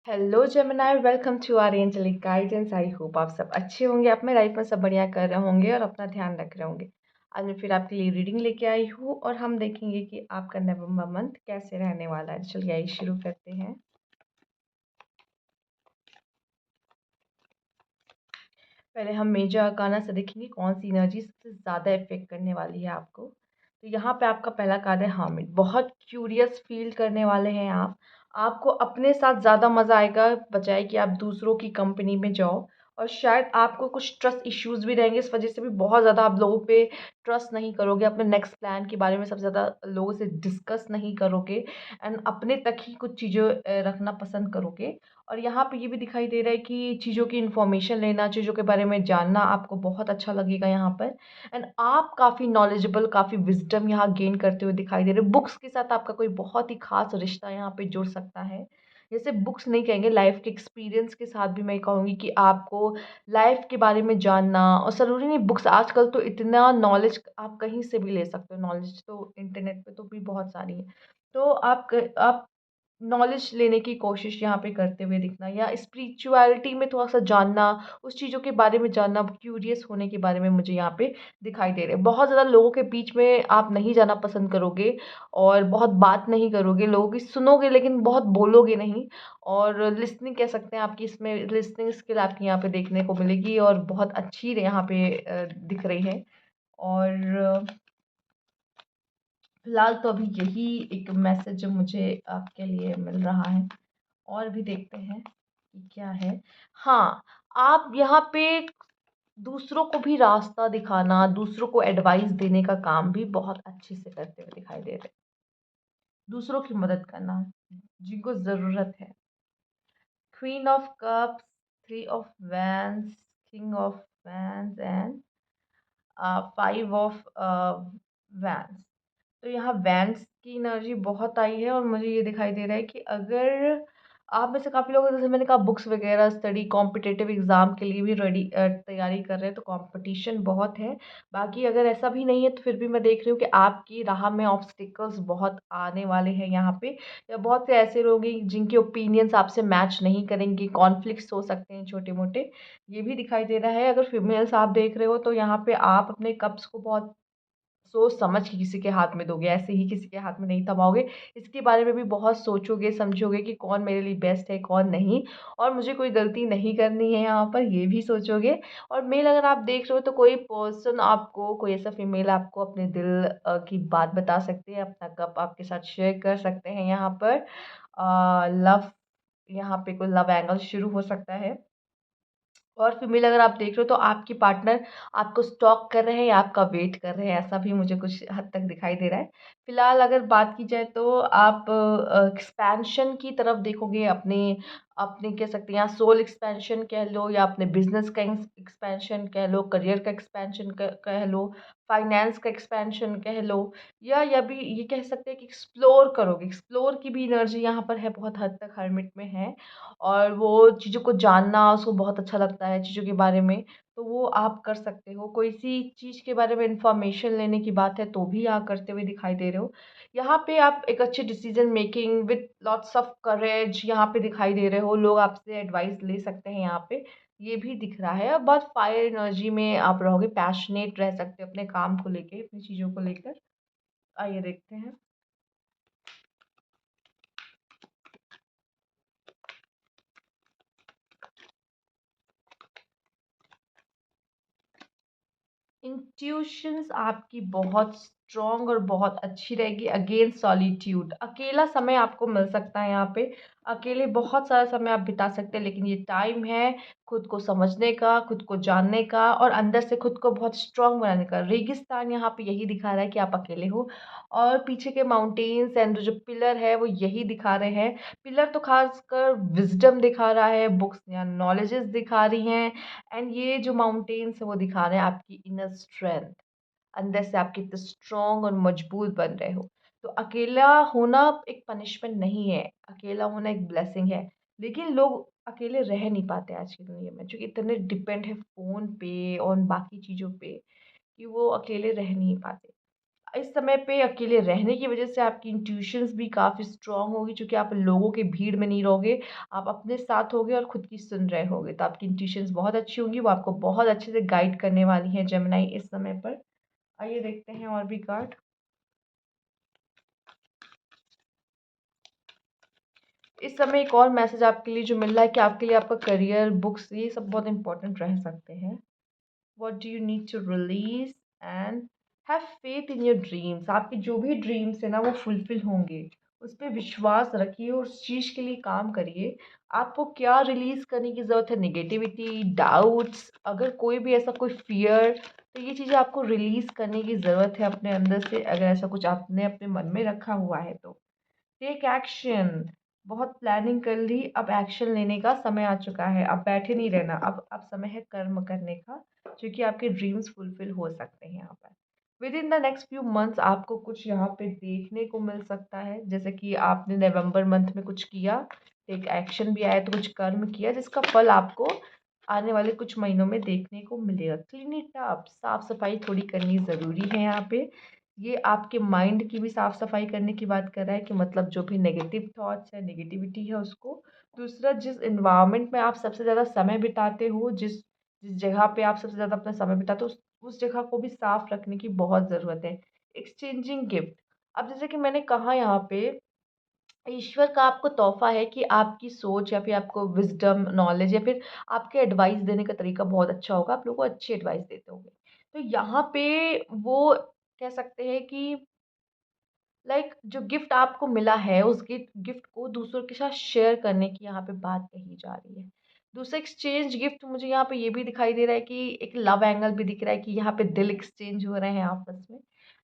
Hello Gemini, welcome to our angelic guidance. I hope आप सब अच्छे होंगे, अपने लाइफ में सब बढ़िया कर रहे होंगे और अपना ध्यान रख रहे होंगे। आज मैं फिर आपके लिए रीडिंग लेके आई हूँ और हम देखेंगे कि आपका नवंबर मंथ कैसे रहने वाला है। चलिए आइए शुरू करते हैं। पहले हम मेजर आर्काना से देखेंगे कौन सी एनर्जी सबसे ज़्यादा इफेक्ट करने वाली है आपको। तो यहाँ पे आपका पहला कार्ड है हामिद। बहुत क्यूरियस फील करने वाले हैं आप। आपको अपने साथ ज़्यादा मज़ा आएगा बजाय कि आप दूसरों की कंपनी में जाओ। और शायद आपको कुछ ट्रस्ट इश्यूज भी रहेंगे, इस वजह से भी बहुत ज़्यादा आप लोगों पे ट्रस्ट नहीं करोगे, अपने नेक्स्ट प्लान के बारे में सबसे ज़्यादा लोगों से डिस्कस नहीं करोगे एंड अपने तक ही कुछ चीज़ें रखना पसंद करोगे। और यहाँ पे ये भी दिखाई दे रहा है कि चीज़ों की इन्फॉर्मेशन लेना, चीज़ों के बारे में जानना आपको बहुत अच्छा लगेगा यहाँ पर। एंड आप काफ़ी नॉलेजेबल, काफ़ी विज़डम यहाँ गेन करते हुए दिखाई दे रहे हैं। बुक्स के साथ आपका कोई बहुत ही ख़ास रिश्ता यहाँ पे जुड़ सकता है। जैसे बुक्स नहीं कहेंगे, लाइफ़ के एक्सपीरियंस के साथ भी मैं कहूँगी कि आपको लाइफ़ के बारे में जानना। और ज़रूरी नहीं बुक्स, आजकल तो इतना नॉलेज आप कहीं से भी ले सकते हो। नॉलेज तो इंटरनेट पे तो भी बहुत सारी है। तो आप नॉलेज लेने की कोशिश यहाँ पे करते हुए दिखना, या स्पिरिचुअलिटी में थोड़ा-सा जानना, उस चीज़ों के बारे में जानना, क्यूरियस होने के बारे में मुझे यहाँ पे दिखाई दे रहे हैं। बहुत ज़्यादा लोगों के बीच में आप नहीं जाना पसंद करोगे और बहुत बात नहीं करोगे, लोगों की सुनोगे लेकिन बहुत बोलोगे नहीं। और लिसनिंग कह सकते हैं, आपकी इसमें लिसनिंग स्किल आपकी यहाँ पे देखने को मिलेगी और बहुत अच्छी यहाँ पे दिख रही है। और फिलहाल तो अभी यही एक मैसेज मुझे आपके लिए मिल रहा है। और भी देखते हैं कि क्या है। हाँ, आप यहाँ पे दूसरों को भी रास्ता दिखाना, दूसरों को एडवाइस देने का काम भी बहुत अच्छे से करते हुए दिखाई दे रहे हैं। दूसरों की मदद करना, जिनको ज़रूरत है। Queen of cups, three of wands, king of wands and five of wands. तो यहाँ वैंड्स की एनर्जी बहुत आई है और मुझे ये दिखाई दे रहा है कि अगर आप में से काफ़ी लोग, जैसे मैंने कहा, बुक्स वगैरह स्टडी कॉम्पिटिटिव एग्ज़ाम के लिए भी तैयारी कर रहे हैं, तो कंपटीशन बहुत है। बाकी अगर ऐसा भी नहीं है तो फिर भी मैं देख रही हूँ कि आपकी राह में ऑब्स्टिकल्स बहुत आने वाले हैं यहाँ पे। या बहुत से ऐसे लोग हैं जिनके ओपिनियंस आपसे मैच नहीं करेंगे, कॉन्फ्लिक्ट्स हो सकते हैं छोटे मोटे। ये भी दिखाई दे रहा है। अगर फीमेल्स आप देख रहे हो तो यहाँ पे आप अपने कप्स को बहुत सोच समझ के किसी के हाथ में दोगे, ऐसे ही किसी के हाथ में नहीं थमाओगे। इसके बारे में भी बहुत सोचोगे, समझोगे कि कौन मेरे लिए बेस्ट है, कौन नहीं, और मुझे कोई गलती नहीं करनी है यहाँ पर, ये भी सोचोगे। और मेल अगर आप देख रहे हो तो कोई पर्सन आपको, कोई ऐसा फीमेल आपको अपने दिल की बात बता सकती है, अपना कप आपके साथ शेयर कर सकते हैं यहाँ पर। लव, यहाँ पे कोई लव एंगल शुरू हो सकता है। और फीमेल अगर आप देख रहे हो तो आपकी पार्टनर आपको स्टॉक कर रहे हैं या आपका वेट कर रहे हैं, ऐसा भी मुझे कुछ हद तक दिखाई दे रहा है। फिलहाल अगर बात की जाए तो आप एक्सपेंशन की तरफ देखोगे, अपने अपने कह सकते हैं, या सोल एक्सपेंशन कह लो, या अपने बिजनेस का एक्सपेंशन कह लो, करियर का एक्सपेंशन कह लो, फाइनेंस का एक्सपेंशन कह लो, या भी ये कह सकते हैं कि एक्सप्लोर करोगे। एक्सप्लोर की भी एनर्जी यहाँ पर है, बहुत हद तक हर्मिट में है। और वो चीज़ों को जानना उसको बहुत अच्छा लगता है, चीज़ों के बारे में, तो वो आप कर सकते हो। कोई सी चीज़ के बारे में इन्फॉर्मेशन लेने की बात है तो भी आप करते हुए दिखाई दे रहे हो। यहाँ पे आप एक अच्छे decision making with lots of courage यहाँ पे दिखाई दे रहे हो। लोग आपसे एडवाइस ले सकते हैं यहाँ पे, ये भी दिख रहा है। और बहुत फायर एनर्जी में आप रहोगे, पैशनेट रह सकते हो अपने काम को लेके, अपनी चीज़ों को लेकर। आइए देखते हैं। इंट्यूशंस आपकी बहुत स्ट्रॉन्ग और बहुत अच्छी रहेगी अगेंस्ट सॉलिट्यूड। अकेला समय आपको मिल सकता है यहाँ पे। अकेले बहुत सारा समय आप बिता सकते हैं, लेकिन ये टाइम है खुद को समझने का, खुद को जानने का और अंदर से खुद को बहुत स्ट्रॉन्ग बनाने का। रेगिस्तान यहाँ पे यही दिखा रहा है कि आप अकेले हो, और पीछे के माउंटेन्स एंड जो पिलर है वो यही दिखा रहे हैं। पिलर तो खासकर विजडम दिखा रहा है, बुक्स या नॉलेजेस दिखा रही हैं। एंड ये जो माउंटेन्स है वो दिखा रहे हैं आपकी इनर स्ट्रेंथ, अंदर से आप कितने स्ट्रॉन्ग और मजबूत बन रहे हो। तो अकेला होना एक पनिशमेंट नहीं है, अकेला होना एक ब्लेसिंग है। लेकिन लोग अकेले रह नहीं पाते आज की दुनिया में, क्योंकि इतने डिपेंड है फ़ोन पे और बाकी चीज़ों पे कि वो अकेले रह नहीं पाते। इस समय पे अकेले रहने की वजह से आपकी इंट्यूशंस भी काफ़ी स्ट्रॉन्ग होगी, चूँकि आप लोगों के भीड़ में नहीं रहोगे, आप अपने साथ होगे और खुद की सुन रहे होगे, तो आपकी इंट्यूशंस बहुत अच्छी होंगी, वो आपको बहुत अच्छे से गाइड करने वाली हैं जेमिनी इस समय पर। आइए देखते हैं और भी कार्ड। इस समय एक और मैसेज आपके लिए जो मिल रहा है कि आपके लिए आपका करियर, बुक्स, ये सब बहुत इंपॉर्टेंट रह सकते हैं। What do you need to release and have faith in your dreams. आपके जो भी ड्रीम्स है ना वो फुलफिल होंगे, उस पर विश्वास रखिए और उस चीज़ के लिए काम करिए। आपको क्या रिलीज करने की ज़रूरत है? निगेटिविटी, डाउट्स, अगर कोई भी ऐसा कोई फियर, तो ये चीज़ें आपको रिलीज करने की ज़रूरत है अपने अंदर से। अगर ऐसा कुछ आपने अपने मन में रखा हुआ है तो टेक एक्शन। बहुत प्लानिंग कर ली, अब एक्शन लेने का समय आ चुका है। अब बैठे नहीं रहना, अब समय है कर्म करने का, क्योंकि आपके ड्रीम्स फुलफिल हो सकते हैं यहाँ पर। With in the next few months आपको कुछ यहाँ पे देखने को मिल सकता है, जैसे कि आपने नवंबर मंथ में कुछ किया, टेक एक्शन भी आया, तो कुछ कर्म किया जिसका फल आपको आने वाले कुछ महीनों में देखने को मिलेगा। क्लीन इट अप, साफ सफाई थोड़ी करनी ज़रूरी है यहाँ पे। ये आपके माइंड की भी साफ सफाई करने की बात कर रहा है कि मतलब जो भी नेगेटिव थॉट्स है, नेगेटिविटी है, उसको। दूसरा, जिस इन्वायरमेंट में आप सबसे ज़्यादा समय बिताते हो, जिस जिस जगह पे आप सबसे ज़्यादा अपना समय बिताते हो, उस जगह को भी साफ रखने की बहुत ज़रूरत है। Exchanging gift. अब जैसे कि मैंने कहा यहाँ पे, ईश्वर का आपको तोहफ़ा है कि आपकी सोच या फिर आपको विज़डम, नॉलेज या फिर आपके एडवाइस देने का तरीका बहुत अच्छा होगा, आप लोगों को अच्छी एडवाइस देते होंगे। तो यहाँ पे वो कह सकते हैं कि जो गिफ्ट आपको मिला है, उस गिफ्ट को दूसरों के साथ शेयर करने की यहाँ पे बात कही जा रही है। दूसरा, एक्सचेंज गिफ्ट, मुझे यहाँ पे ये भी दिखाई दे रहा है कि एक लव एंगल भी दिख रहा है कि यहाँ पे दिल एक्सचेंज हो रहे हैं आपस में।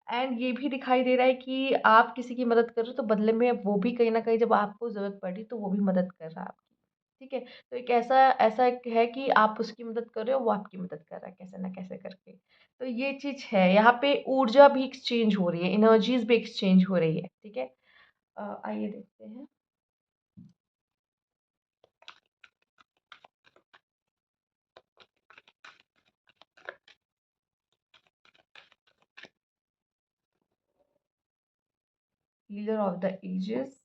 एंड ये भी दिखाई दे रहा है कि आप किसी की मदद कर रहे हो, तो बदले में वो भी कहीं न कहीं जब आपको ज़रूरत पड़ी तो वो भी मदद कर रहा है आपकी। ठीक है? तो एक ऐसा ऐसा एक है कि आप उसकी मदद कर रहे हो, वो आपकी मदद कर रहा है कैसे न कैसे करके। तो ये चीज़ है, यहाँ पे ऊर्जा भी एक्सचेंज हो रही है, एनर्जीज़ भी एक्सचेंज हो रही है, ठीक है? आइए देखते हैं। Leader of the ages.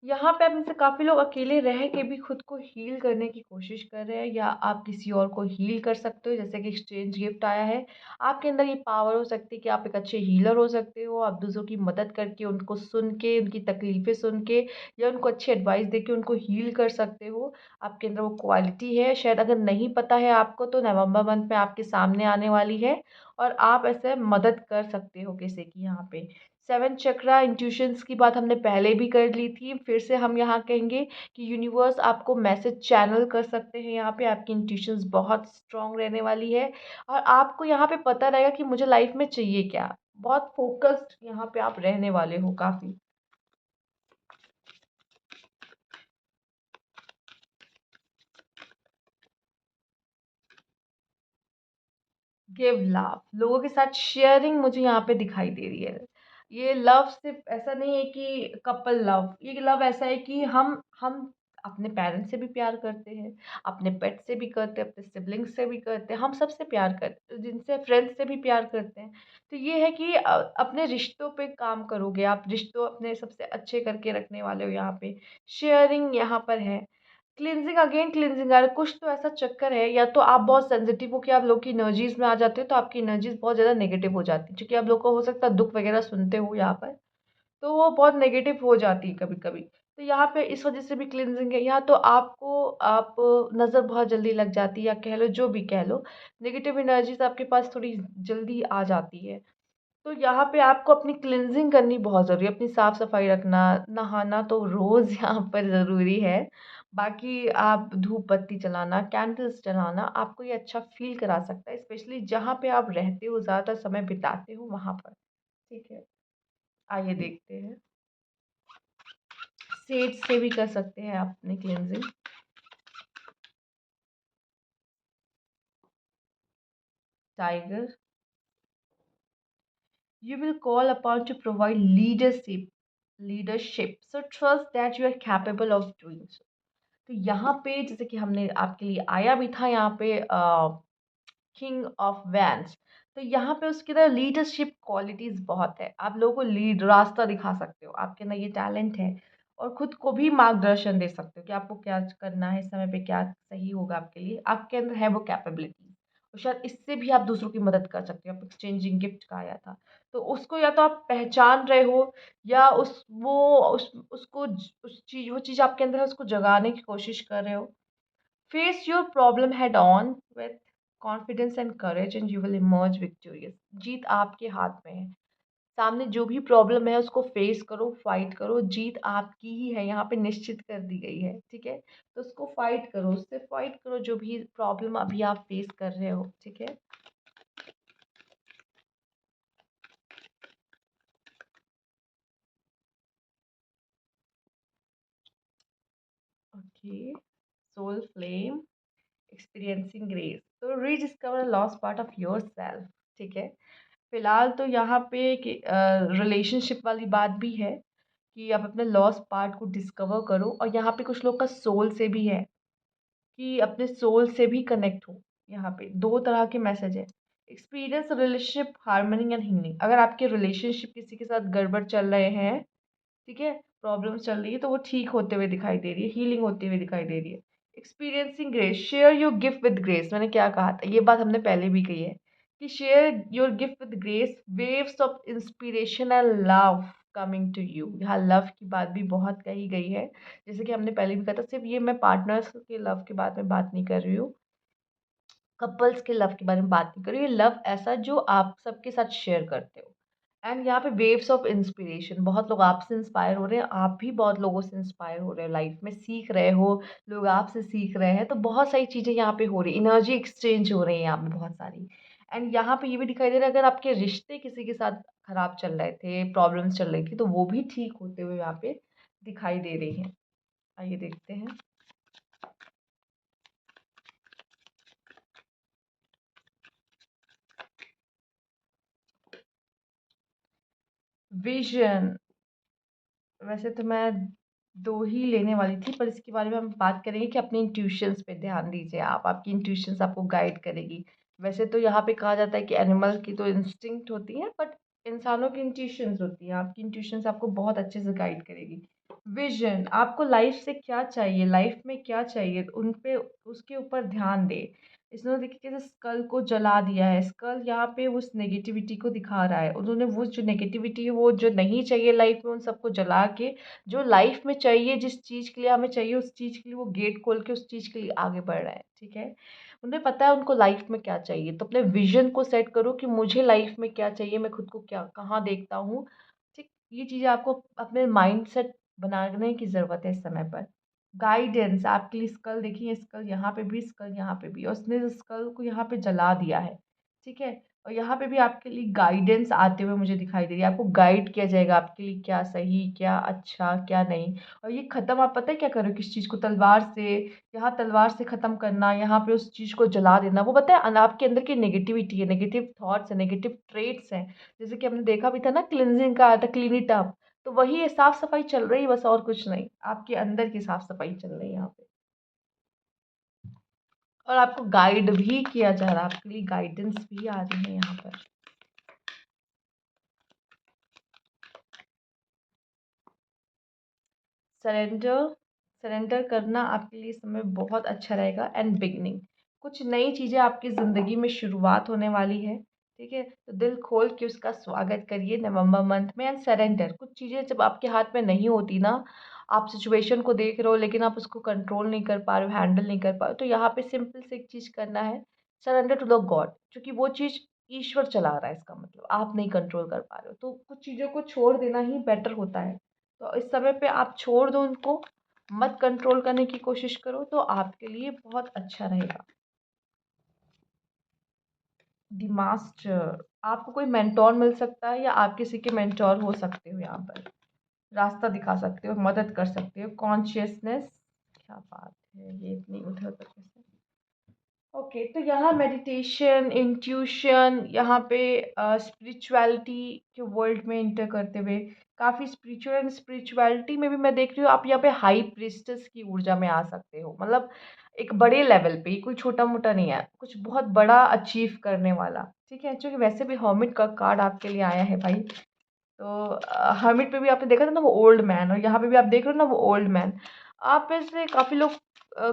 यहाँ पे आप में से काफ़ी लोग अकेले रह के भी खुद को हील करने की कोशिश कर रहे हैं, या आप किसी और को हील कर सकते हो, जैसे कि एक्सचेंज गिफ्ट आया है। आपके अंदर ये पावर हो सकती है कि आप एक अच्छे हीलर हो सकते हो। आप दूसरों की मदद करके, उनको सुन के, उनकी तकलीफ़ें सुन के या उनको अच्छी एडवाइस दे के उनको हील कर सकते हो। आपके अंदर वो क्वालिटी है। शायद अगर नहीं पता है आपको, तो नवंबर मंथ में आपके सामने आने वाली है और आप ऐसे मदद कर सकते हो किसी की यहाँ पे। 7 चक्रा इंट्यूशंस की बात हमने पहले भी कर ली थी। फिर से हम यहाँ कहेंगे कि यूनिवर्स आपको मैसेज चैनल कर सकते हैं। यहाँ पे आपकी इंट्यूशंस बहुत स्ट्रॉन्ग रहने वाली है और आपको यहाँ पे पता रहेगा कि मुझे लाइफ में चाहिए क्या। बहुत फ़ोकस्ड यहाँ पे आप रहने वाले हो काफ़ी। गिव लव, लोगों के साथ शेयरिंग मुझे यहाँ पे दिखाई दे रही है। ये लव सिर्फ ऐसा नहीं है कि कपल लव, ये लव ऐसा है कि हम अपने पेरेंट्स से भी प्यार करते हैं, अपने पेट से भी करते हैं, अपने सिबलिंग्स से भी करते हैं, हम सबसे प्यार करते हैं, जिनसे फ्रेंड्स से भी प्यार करते हैं। तो ये है कि अपने रिश्तों पे काम करोगे, आप रिश्तों अपने सबसे अच्छे करके रखने वाले हो यहाँ पे। शेयरिंग यहाँ पर है। क्लींजिंग, अगेन क्लींजिंग आ रहा है। कुछ तो ऐसा चक्कर है, या तो आप बहुत सेंसिटिव हो कि आप लोग की एनर्जीज़ में आ जाते हो, तो आपकी एनर्जीज़ बहुत ज़्यादा नेगेटिव हो जाती है। क्योंकि आप लोग को हो सकता है दुःख वगैरह सुनते हो यहाँ पर, तो वो बहुत नेगेटिव हो जाती है कभी-कभी। तो यहाँ पे इस वज़ह से भी क्लींजिंग है। या तो आपको आप नज़र बहुत जल्दी लग जाती है, या कह लो जो भी कह लो, नेगेटिव एनर्जीज़ आपके पास थोड़ी जल्दी आ जाती है। तो यहाँ पे आपको अपनी क्लींजिंग करनी बहुत ज़रूरी है, अपनी साफ-सफाई रखना, नहाना तो रोज़ यहाँ पर ज़रूरी है। बाकी आप धूप बत्ती जलाना, कैंडल्स जलाना आपको ये अच्छा फ़ील करा सकता है, स्पेशली जहाँ पे आप रहते हो, ज़्यादातर समय बिताते हो वहाँ पर। ठीक है, आइए देखते हैं। सेज से भी कर सकते हैं आप अपनी cleansing. Tiger, you will call upon to provide leadership, so trust that you are capable of doing so। तो यहाँ पे जैसे कि हमने आपके लिए आया भी था यहाँ पे किंग ऑफ वैंड्स, तो यहाँ पे उसके अंदर लीडरशिप क्वालिटीज़ बहुत है। आप लोगों को लीड रास्ता दिखा सकते हो, आपके अंदर ये टैलेंट है और खुद को भी मार्गदर्शन दे सकते हो कि आपको क्या करना है, इस समय पे क्या सही होगा आपके लिए। आपके अंदर है वो कैपेबिलिटी और शायद इससे भी आप दूसरों की मदद कर सकते हो। आप एक्सचेंजिंग गिफ्ट का आया था, तो उसको या तो आप पहचान रहे हो या उस वो उस उसको ज उस चीज़ वो चीज़ आपके अंदर है उसको जगाने की कोशिश कर रहे हो। Face your problem head on with confidence and courage and you will emerge victorious. जीत आपके हाथ में है। सामने जो भी प्रॉब्लम है उसको फेस करो, फाइट करो, जीत आपकी ही है, यहाँ पे निश्चित कर दी गई है, ठीक है? तो उसको फाइट करो, उससे फाइट करो जो भी प्रॉब्लम अभी आप फेस कर रहे हो, ठीक है? Okay, soul flame, experiencing grace. तो rediscover lost part of yourself, ठीक है? फिलहाल तो यहाँ पे कि रिलेशनशिप वाली बात भी है कि आप अपने लॉस्ट पार्ट को डिस्कवर करो और यहाँ पे कुछ लोग का सोल से भी है कि अपने सोल से भी कनेक्ट हो। यहाँ पे 2 तरह के मैसेज है। Experience relationship harmony and healing. अगर आपके रिलेशनशिप किसी के साथ गड़बड़ चल रहे हैं, ठीक है, प्रॉब्लम्स चल रही है तो वो ठीक होते हुए दिखाई दे रही है, हीलिंग होती हुई दिखाई दे रही है। Experiencing grace, share your gift with grace. मैंने क्या कहा था, ये बात हमने पहले भी कही है कि share your gift with grace, waves of inspiration and love coming to you. यहाँ लव की बात भी बहुत कही गई है, जैसे कि हमने पहले भी कहा था। सिर्फ ये मैं पार्टनर्स के लव के बारे में बात नहीं कर रही हूँ, कपल्स के लव के बारे में बात नहीं कर रही हूँ। ये लव ऐसा जो आप सबके साथ शेयर करते हो। एंड यहाँ पे वेव्स ऑफ इंस्पिरेशन, बहुत लोग आपसे इंस्पायर हो रहे हैं, आप भी बहुत लोगों से इंस्पायर हो रहे हो, लाइफ में सीख रहे हो, लोग आपसे सीख रहे हैं, तो बहुत सारी चीज़ें यहाँ पे हो रही है, एनर्जी एक्सचेंज हो रही है यहाँ पे बहुत सारी। एंड यहाँ पे ये भी दिखाई दे रहा है अगर आपके रिश्ते किसी के साथ खराब चल रहे थे, प्रॉब्लम्स चल रही थी, तो वो भी ठीक होते हुए यहाँ पे दिखाई दे रही हैं। आइए देखते हैं। विजन, वैसे तो मैं 2 ही लेने वाली थी, पर इसके बारे में हम बात करेंगे कि अपनी इंट्यूशंस पे ध्यान दीजिए आप, आपकी इंट्यूशंस आपको गाइड करेगी। वैसे तो यहाँ पे कहा जाता है कि एनिमल की तो इंस्टिंक्ट होती है, बट इंसानों की इंट्यूशंस होती हैं, आपकी इंट्यूशंस आपको बहुत अच्छे से गाइड करेगी। विज़न, आपको लाइफ़ से क्या चाहिए, लाइफ़ में क्या चाहिए, उन पे उसके ऊपर ध्यान दें। इसने देखिए कैसे स्कल को जला दिया है, स्कल यहाँ पे उस नेगेटिविटी को दिखा रहा है। उन्होंने वो जो नेगेटिविटी है, वो जो नहीं चाहिए लाइफ़ में, उन सबको जला के जो लाइफ़ में चाहिए, जिस चीज़ के लिए हमें चाहिए, उस चीज़ के लिए वो गेट खोल के उस चीज़ के लिए आगे बढ़ रहा है, ठीक है? उन्हें पता है उनको लाइफ़ में क्या चाहिए, तो अपने विज़न को सेट करो कि मुझे लाइफ़ में क्या चाहिए, मैं खुद को क्या कहाँ देखता हूँ, ठीक? ये चीज़ें आपको अपने माइंडसेट बनाने की ज़रूरत है इस समय पर। गाइडेंस, आपके लिए स्कल देखिए, स्कल यहाँ पे भी, स्कल यहाँ पे भी, और उसने स्कल को यहाँ पे जला दिया है, ठीक है? और यहाँ पे भी आपके लिए गाइडेंस आते हुए मुझे दिखाई दे रही है, आपको गाइड किया जाएगा आपके लिए क्या सही, क्या अच्छा, क्या नहीं। और ये ख़त्म आप पता है क्या करो, किस चीज़ को तलवार से, यहाँ तलवार से ख़त्म करना, यहाँ पे उस चीज़ को जला देना, वो पता है आपके अंदर की नेगेटिविटी है, नेगेटिव थॉट्स है, नेगेटिव ट्रेट्स हैं। जैसे कि हमने देखा भी था ना, क्लींजिंग का आया था, क्लीन इट अप। तो वही है, साफ-सफाई चल रही है बस, और कुछ नहीं। आपके अंदर की साफ-सफाई चल रही है यहाँ पे। और आपको गाइड भी किया जा रहा है, आपके लिए गाइडेंस भी आ रही है यहाँ पर। सरेंडर, सरेंडर करना आपके लिए इस समय बहुत अच्छा रहेगा। एंड बिगनिंग, कुछ नई चीज़ें आपकी ज़िंदगी में शुरुआत होने वाली है, ठीक है? तो दिल खोल के उसका स्वागत करिए नवंबर मंथ में। एंड सरेंडर, कुछ चीज़ें जब आपके हाथ में नहीं होती ना, आप सिचुएशन को देख रहे हो लेकिन आप उसको कंट्रोल नहीं कर पा रहे हो, हैंडल नहीं कर पा रहे हो, तो यहाँ पे सिंपल से एक चीज़ करना है, सरेंडर टू द गॉड, क्योंकि वो चीज़ ईश्वर चला रहा है, इसका मतलब आप नहीं कंट्रोल कर पा रहे हो, तो कुछ चीज़ों को छोड़ देना ही बेटर होता है। तो इस समय पे आप छोड़ दो उनको, मत कंट्रोल करने की कोशिश करो, तो आपके लिए बहुत अच्छा रहेगा। द मास्टर, आपको कोई मेंटोर मिल सकता है या आप किसी के मेंटोर हो सकते हो, यहाँ पर रास्ता दिखा सकते हो, मदद कर सकते हो। कॉन्शियसनेस, क्या बात है, ये इतनी उधर उधर कैसे। ओके, तो यहाँ मेडिटेशन, इंट्यूशन, यहाँ पे स्पिरिचुअलिटी के वर्ल्ड में इंटर करते हुए काफ़ी स्पिरिचुअल, एंड स्पिरिचुअलिटी में भी मैं देख रही हूँ आप यहाँ पे हाई प्रीस्टेस की ऊर्जा में आ सकते हो, मतलब एक बड़े लेवल पे, ये कोई छोटा मोटा नहीं है, कुछ बहुत बड़ा अचीव करने वाला। ठीक है, चूँकि वैसे भी हर्मिट का कार्ड आपके लिए आया है भाई, तो हर्मिट पे भी आपने देखा था ना वो ओल्ड मैन, और यहाँ पे भी आप देख रहे हो ना वो ओल्ड मैन। आप में से काफ़ी लोग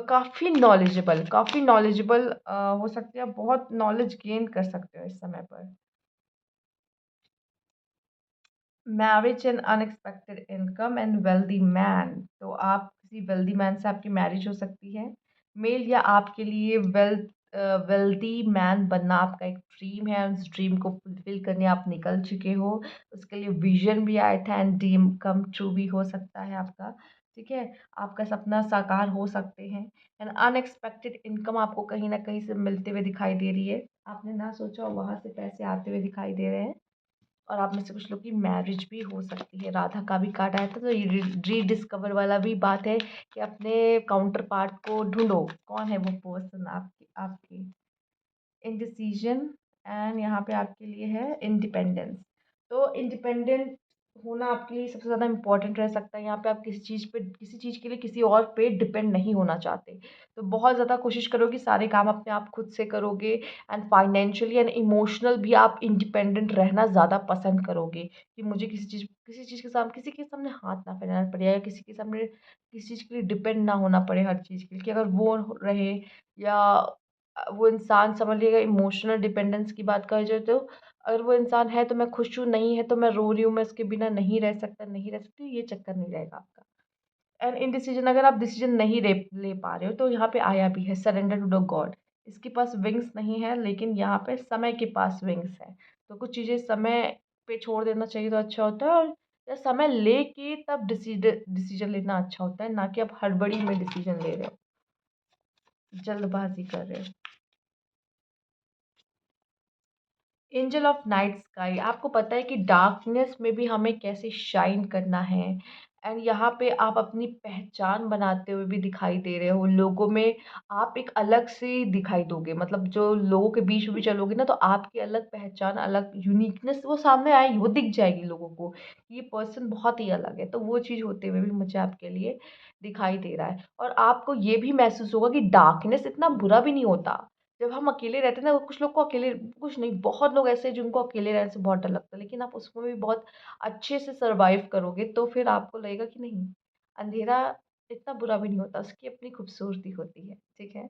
काफ़ी नॉलेजेबल हो सकते हैं, बहुत नॉलेज गेन कर सकते हो इस समय पर। Marriage and unexpected income and wealthy man, तो आप किसी वेल्दी मैन से आपकी मैरिज हो सकती है। मेल या आपके लिए वेल्दी मैन बनना आपका एक ड्रीम है, उस ड्रीम को फुलफिल करने आप निकल चुके हो। उसके लिए विजन भी आया था एंड ड्रीम कम ट्रू भी हो सकता है आपका। ठीक है, आपका सपना साकार हो सकते हैं। एंड अनएक्सपेक्टेड इनकम आपको कहीं ना कहीं से मिलते हुए दिखाई दे रही है, आपने ना सोचा वहाँ से पैसे आते हुए दिखाई दे रहे हैं। और आप में से कुछ लोग की मैरिज भी हो सकती है। राधा का भी कार्ड आया था, तो ये रीडिस्कवर वाला भी बात है कि अपने काउंटर पार्ट को ढूंढो, कौन है वो पर्सन आपकी आपकी इंडिसीजन। एंड यहाँ पे आपके लिए है इंडिपेंडेंस। तो इंडिपेंडेंट होना आपके लिए सबसे ज़्यादा इम्पोर्टेंट रह सकता है। यहाँ पे आप किसी चीज़ के लिए किसी और पे डिपेंड नहीं होना चाहते। तो बहुत ज़्यादा कोशिश करो कि सारे काम अपने आप खुद से करोगे, एंड फाइनेंशियली एंड इमोशनल भी आप इंडिपेंडेंट रहना ज़्यादा पसंद करोगे कि मुझे किसी के सामने हाथ ना फैलाना पड़े, या किसी के सामने किसी चीज़ के लिए डिपेंड ना होना पड़े हर चीज़ के लिए, कि अगर वो रहे, या वो इंसान समझ लीजिएगा। इमोशनल डिपेंडेंस की बात करी जाए तो अगर वो इंसान है तो मैं खुश हूँ, नहीं है तो मैं रो रही हूँ, मैं उसके बिना नहीं रह सकती, ये चक्कर नहीं रहेगा आपका। एंड इनडिसीजन, अगर आप डिसीजन नहीं ले ले पा रहे हो, तो यहाँ पे आया भी है सरेंडर टू द गॉड। इसके पास विंग्स नहीं है, लेकिन यहाँ पे समय के पास विंग्स है। तो कुछ चीज़ें समय पे छोड़ देना चाहिए तो अच्छा होता है, और या समय लेके तब डिसीजन लेना अच्छा होता है, ना कि आप हड़बड़ी में डिसीजन ले रहे हो, जल्दबाजी कर रहे हो। एंजल ऑफ नाइट स्काई, आपको पता है कि डार्कनेस में भी हमें कैसे शाइन करना है। एंड यहाँ पे आप अपनी पहचान बनाते हुए भी दिखाई दे रहे हो लोगों में। आप एक अलग से दिखाई दोगे, मतलब जो लोगों के बीच में भी चलोगे ना, तो आपकी अलग पहचान, अलग यूनिकनेस वो सामने आएगी, वो दिख जाएगी लोगों को, ये पर्सन बहुत ही अलग है। तो वो चीज़ होते हुए भी मुझे आपके लिए दिखाई दे रहा है। और आपको ये भी महसूस होगा कि डार्कनेस इतना बुरा भी नहीं होता। जब हम अकेले रहते हैं ना, कुछ लोग को अकेले, कुछ नहीं, बहुत लोग ऐसे हैं जिनको अकेले रहने से बहुत डर लगता है, लेकिन आप उसमें भी बहुत अच्छे से सर्वाइव करोगे, तो फिर आपको लगेगा कि नहीं, अंधेरा इतना बुरा भी नहीं होता, उसकी अपनी खूबसूरती होती है। ठीक है,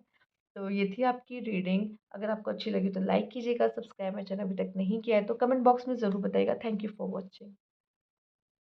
तो ये थी आपकी रीडिंग। अगर आपको अच्छी लगी तो लाइक कीजिएगा, सब्सक्राइब मेरा चैनल अभी तक नहीं किया है तो कमेंट बॉक्स में ज़रूर बताइएगा। Thank you for watching.